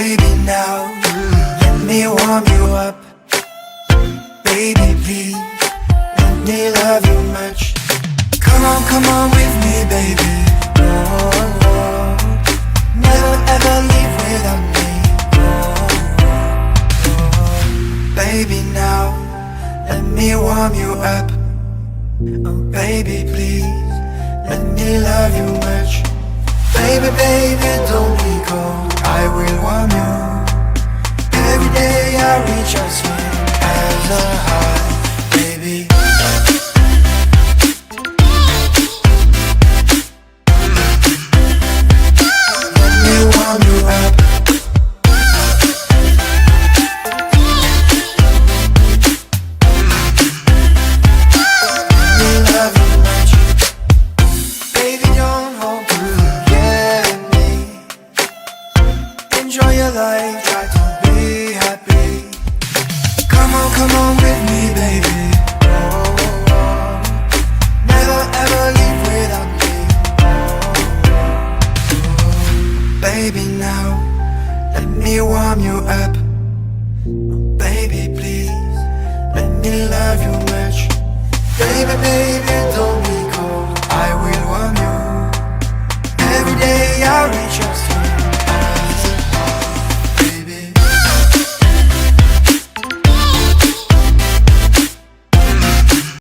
Baby, now let me warm you up. Baby, please let me love you much. Come on with me, baby. Oh, oh. Never ever leave without me. Oh, oh. Baby, now let me warm you up. Oh, baby, please let me love you much. Baby, baby, don't be cold, I will warm you. Every day I reach out swing as a high, baby. Let me warm you up. Let me love you much. Baby, don't hold enjoy your life, try to be happy. Come on with me, baby. Oh, oh, oh. Never ever leave without me. Oh, oh, oh. Baby, now let me warm you up. Oh, baby, please let me love you much. Baby, baby, don't